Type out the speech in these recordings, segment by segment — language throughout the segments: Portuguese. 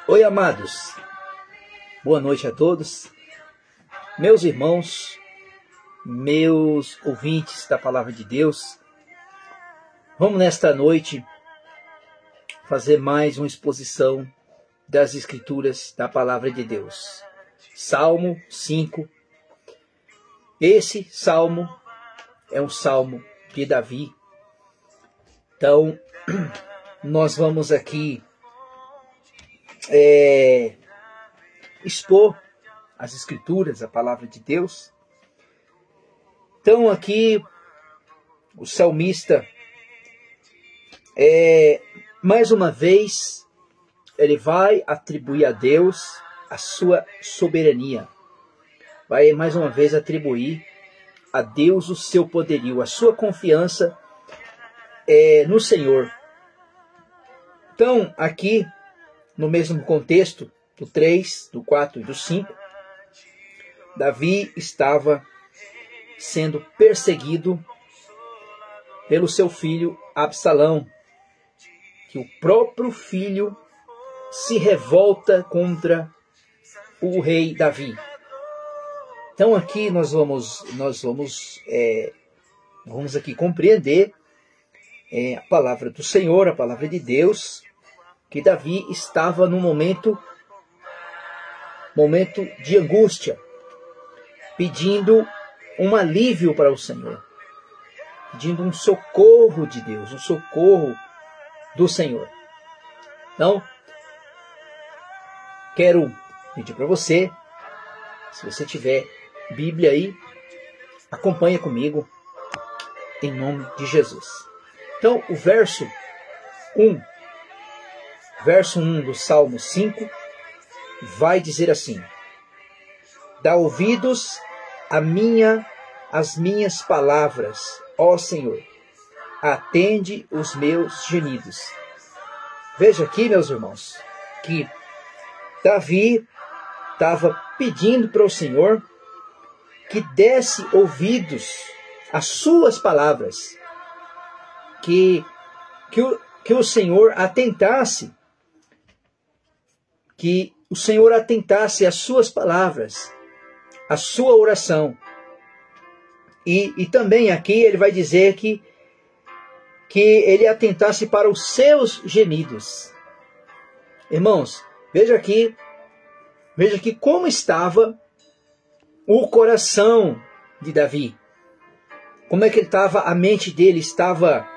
Oi, amados. Boa noite a todos. Meus irmãos, meus ouvintes da Palavra de Deus. Vamos nesta noite fazer mais uma exposição das Escrituras da Palavra de Deus. Salmo 5. Esse salmo é um salmo de Davi. Então, nós vamos aqui expor as Escrituras, a Palavra de Deus. Então aqui o salmista, mais uma vez, ele vai atribuir a Deus a sua soberania. Vai mais uma vez atribuir a Deus o seu poderio, a sua confiança no Senhor. Então aqui, no mesmo contexto, do 3, do 4 e do 5, Davi estava sendo perseguido pelo seu filho Absalão, que o próprio filho se revolta contra o rei Davi. Então aqui nós vamos aqui compreender a palavra do Senhor, a palavra de Deus, que Davi estava num momento de angústia, pedindo um alívio para o Senhor, pedindo um socorro de Deus, um socorro do Senhor. Então, quero pedir para você, se você tiver Bíblia aí, acompanha comigo, em nome de Jesus. Então, o verso 1 do Salmo 5, vai dizer assim: dá ouvidos às minhas palavras, ó Senhor, atende os meus gemidos. Veja aqui, meus irmãos, que Davi estava pedindo para o Senhor que desse ouvidos às suas palavras, que o Senhor atentasse, que o Senhor atentasse às suas palavras, à sua oração. E também aqui ele vai dizer que ele atentasse para os seus gemidos. Irmãos, veja aqui como estava o coração de Davi. Como é que ele estava, a mente dele estava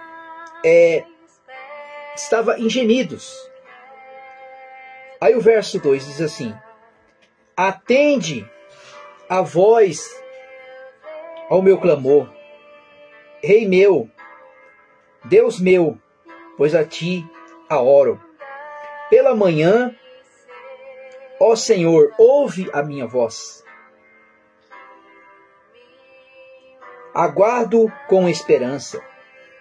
em gemidos. Aí o verso 2 diz assim: atende a voz ao meu clamor, Rei meu, Deus meu, pois a ti a oro. Pela manhã, ó Senhor, ouve a minha voz. Aguardo com esperança.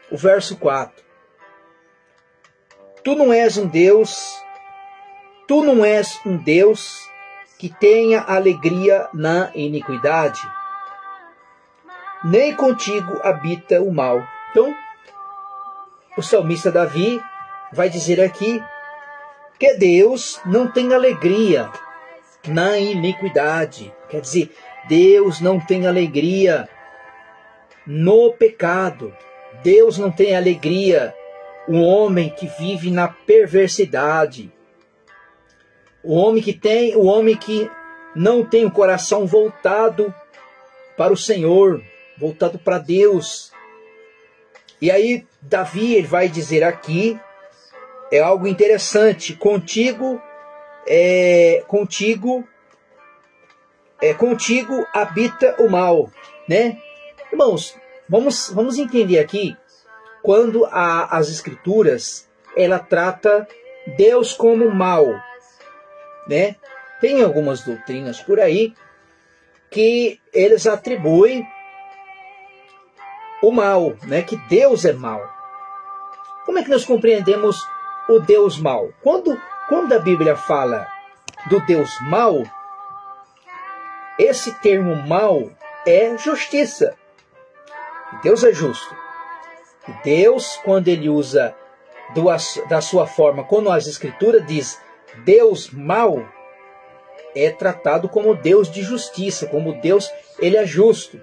O verso 4. Tu não és um Deus que tenha alegria na iniquidade, nem contigo habita o mal. Então, o salmista Davi vai dizer aqui que Deus não tem alegria na iniquidade. Quer dizer, Deus não tem alegria no pecado. Deus não tem alegria o homem que vive na perversidade. O homem que não tem o coração voltado para o Senhor, voltado para Deus. E aí Davi ele vai dizer aqui, é algo interessante: contigo habita o mal, né? Irmãos, vamos entender aqui, quando as Escrituras ela trata Deus como mal, né? Tem algumas doutrinas por aí que eles atribuem o mal, né? Que Deus é mal. Como é que nós compreendemos o Deus mal? Quando a Bíblia fala do Deus mal, esse termo mal é justiça. Deus é justo. Deus, quando ele usa da sua forma, quando as Escrituras diz Deus mau é tratado como Deus de justiça, como Deus, ele é justo.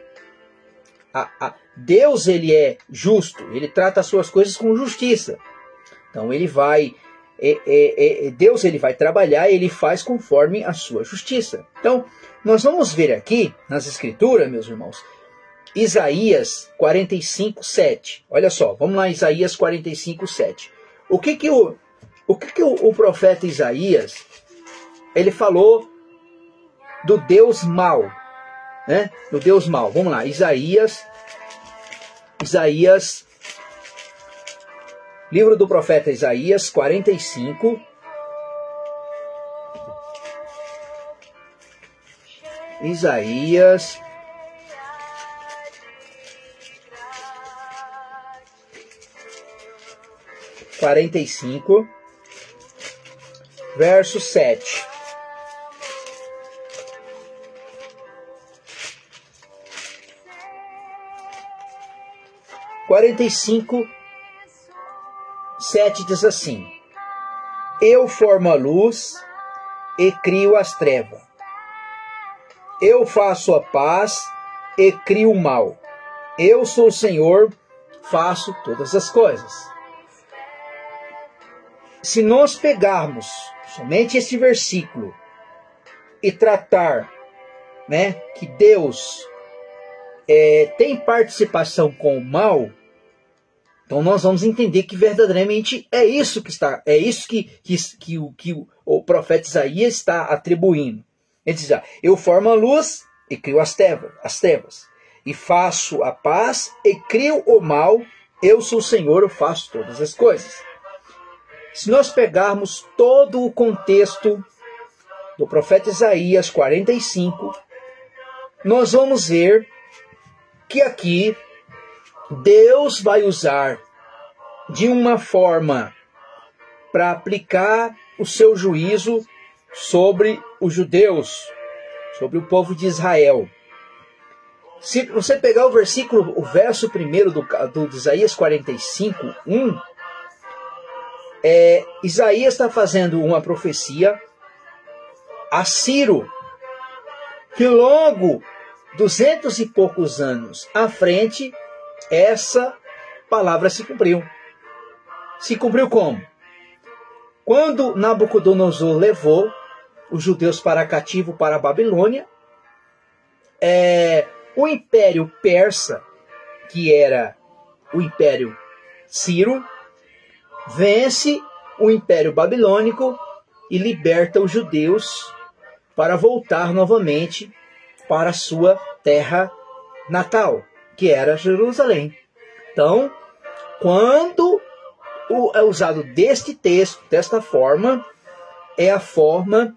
Deus, ele é justo, ele trata as suas coisas com justiça. Então ele vai, Deus, ele vai trabalhar, ele faz conforme a sua justiça. Então, nós vamos ver aqui, nas escrituras, meus irmãos, Isaías 45, 7. Olha só, vamos lá, Isaías 45, 7. O que o profeta Isaías, ele falou do Deus mau, né? Do Deus mau. Vamos lá, Isaías, livro do profeta Isaías 45. Isaías 45, verso 7. Quarenta e cinco, 7 diz assim: Eu formo a luz e crio as trevas. Eu faço a paz e crio o mal. Eu sou o Senhor, faço todas as coisas. Se nós pegarmos somente esse versículo e tratar, né, que Deus tem participação com o mal, então nós vamos entender que verdadeiramente é isso que o profeta Isaías está atribuindo. Ele diz: eu formo a luz e crio as trevas, e faço a paz e crio o mal. Eu sou o Senhor, eu faço todas as coisas. Se nós pegarmos todo o contexto do profeta Isaías 45, nós vamos ver que aqui Deus vai usar de uma forma para aplicar o seu juízo sobre os judeus, sobre o povo de Israel. Se você pegar o verso 1 do Isaías 45, 1, Isaías está fazendo uma profecia a Ciro, que logo 200 e poucos anos à frente, essa palavra se cumpriu. Se cumpriu como? Quando Nabucodonosor levou os judeus para cativo para a Babilônia, o Império Persa, que era o Império Ciro, vence o Império Babilônico e liberta os judeus para voltar novamente para a sua terra natal, que era Jerusalém. Então, quando é usado deste texto, desta forma, é a forma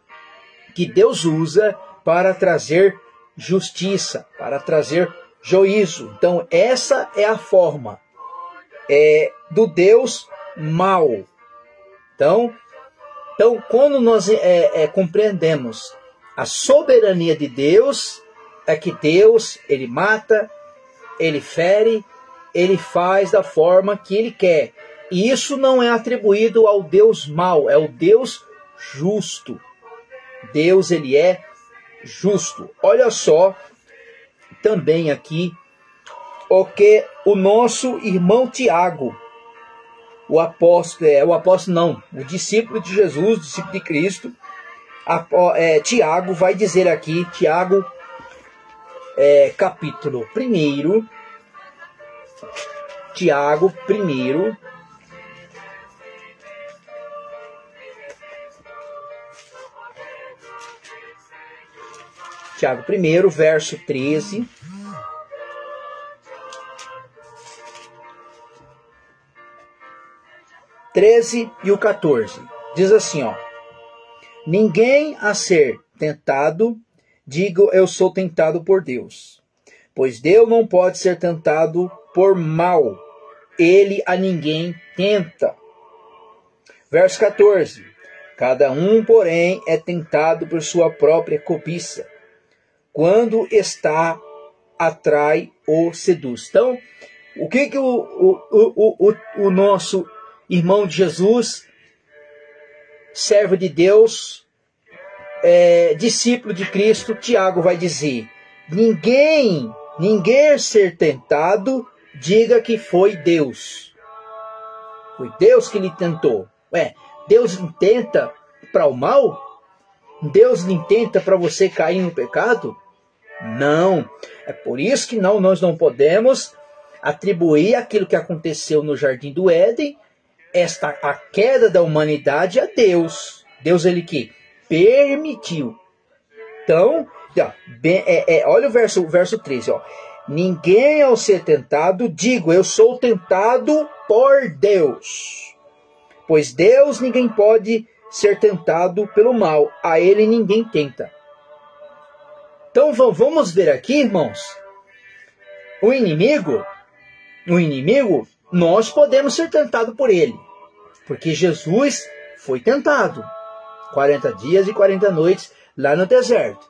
que Deus usa para trazer justiça, para trazer juízo. Então, essa é a forma do Deus mau. Então quando nós compreendemos a soberania de Deus, é que Deus, ele mata, ele fere, ele faz da forma que ele quer. E isso não é atribuído ao Deus mau, é o Deus justo. Deus, ele é justo. Olha só também aqui o que o nosso irmão Tiago, o discípulo de Jesus, discípulo de Cristo, Tiago vai dizer aqui, Tiago, capítulo 1, Tiago 1, Tiago 1, verso 13. E o 14. Diz assim, ó: ninguém a ser tentado, digo eu sou tentado por Deus. Pois Deus não pode ser tentado por mal. Ele a ninguém tenta. Verso 14. Cada um, porém, é tentado por sua própria cobiça. Quando está, atrai ou seduz. Então, o que o nosso irmão de Jesus servo de Deus, discípulo de Cristo, Tiago vai dizer: ninguém ser tentado, diga que foi Deus. Foi Deus que lhe tentou. Deus lhe tenta para o mal? Deus lhe tenta para você cair no pecado? Não. É por isso que nós não podemos atribuir aquilo que aconteceu no Jardim do Éden, a queda da humanidade, a Deus. Deus, ele que permitiu. Então, olha o verso 13. Ó. Ninguém ao ser tentado, digo, eu sou tentado por Deus. Pois Deus ninguém pode ser tentado pelo mal. A ele ninguém tenta. Então vamos ver aqui, irmãos. O inimigo, nós podemos ser tentados por ele. Porque Jesus foi tentado. 40 dias e 40 noites lá no deserto.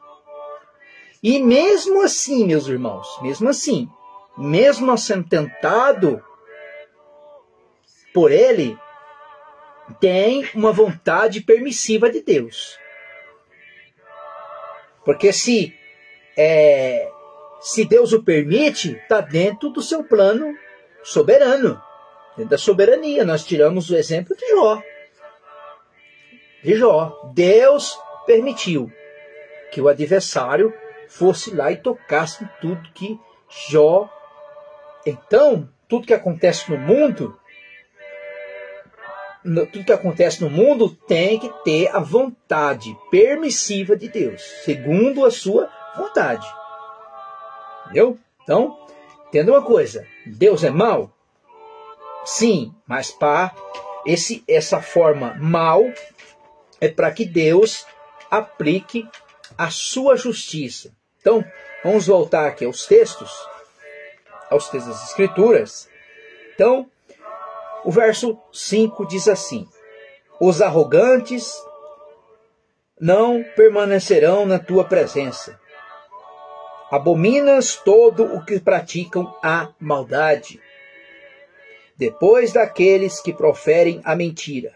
E mesmo assim, meus irmãos, mesmo sendo tentado por ele, tem uma vontade permissiva de Deus. Porque se Deus o permite, está dentro do seu plano soberano, dentro da soberania. Nós tiramos o exemplo de Jó. Deus permitiu que o adversário fosse lá e tocasse em tudo que Jó... Então, tudo que acontece no mundo, tem que ter a vontade permissiva de Deus, segundo a sua vontade. Entendeu? Então, entenda uma coisa, Deus é mau? Sim, mas essa forma mal é para que Deus aplique a sua justiça. Então, vamos voltar aqui aos textos das Escrituras. Então, o verso 5 diz assim: os arrogantes não permanecerão na tua presença. Abominas todo o que praticam a maldade. Depois daqueles que proferem a mentira,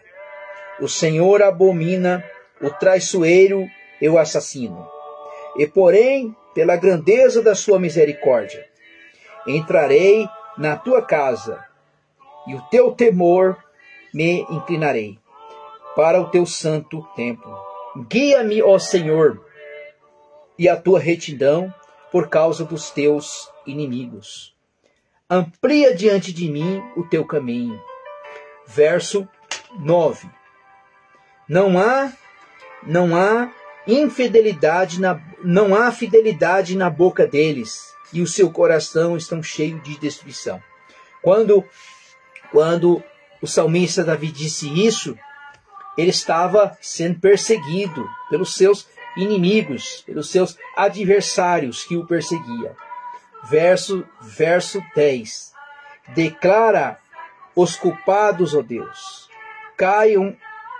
o Senhor abomina o traiçoeiro e o assassino. E porém, pela grandeza da sua misericórdia, entrarei na tua casa, e o teu temor me inclinarei para o teu santo templo. Guia-me, ó Senhor, e a tua retidão por causa dos teus inimigos. Amplia diante de mim o teu caminho. Verso 9. Não há fidelidade na boca deles, e o seu coração estão cheio de destruição. Quando o salmista Davi disse isso, ele estava sendo perseguido pelos seus inimigos, pelos seus adversários que o perseguiam. Verso 10. Declara os culpados, ó Deus, caiam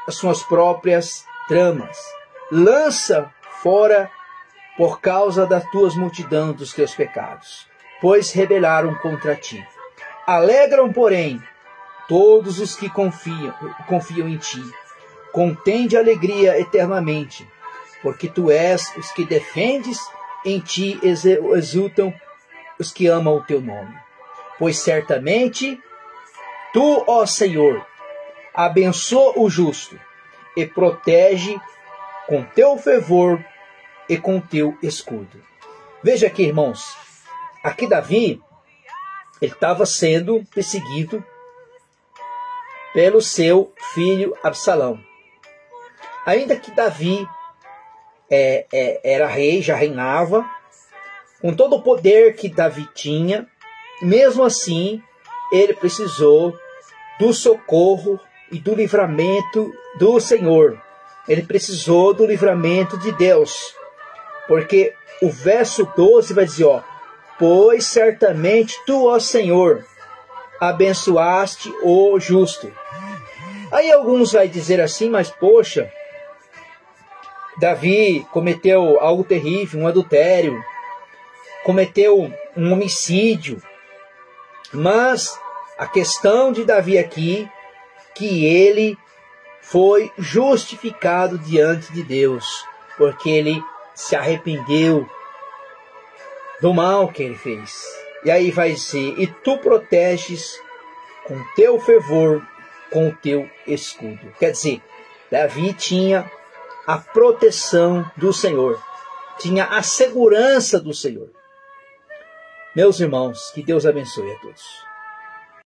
as suas próprias tramas. Lança fora por causa das tuas multidões dos teus pecados, pois rebelaram contra ti. Alegram, porém, todos os que confiam em ti. Contende alegria eternamente, porque tu és os que defendes, em ti exultam os que amam o teu nome. Pois certamente tu, ó Senhor, abençoa o justo e protege com teu fervor e com teu escudo. Veja aqui, irmãos, aqui Davi, ele estava sendo perseguido pelo seu filho Absalão. Ainda que Davi era rei, já reinava, com todo o poder que Davi tinha, mesmo assim, ele precisou do socorro e do livramento do Senhor. Ele precisou do livramento de Deus. Porque o verso 12 vai dizer, pois certamente tu, ó Senhor, abençoaste o justo. Aí alguns vão dizer assim, mas poxa, Davi cometeu algo terrível, um adultério, cometeu um homicídio. Mas a questão de Davi aqui, que ele foi justificado diante de Deus, porque ele se arrependeu do mal que ele fez. E aí vai dizer, e tu proteges com teu fervor, com o teu escudo. Quer dizer, Davi tinha a proteção do Senhor, tinha a segurança do Senhor. Meus irmãos, que Deus abençoe a todos.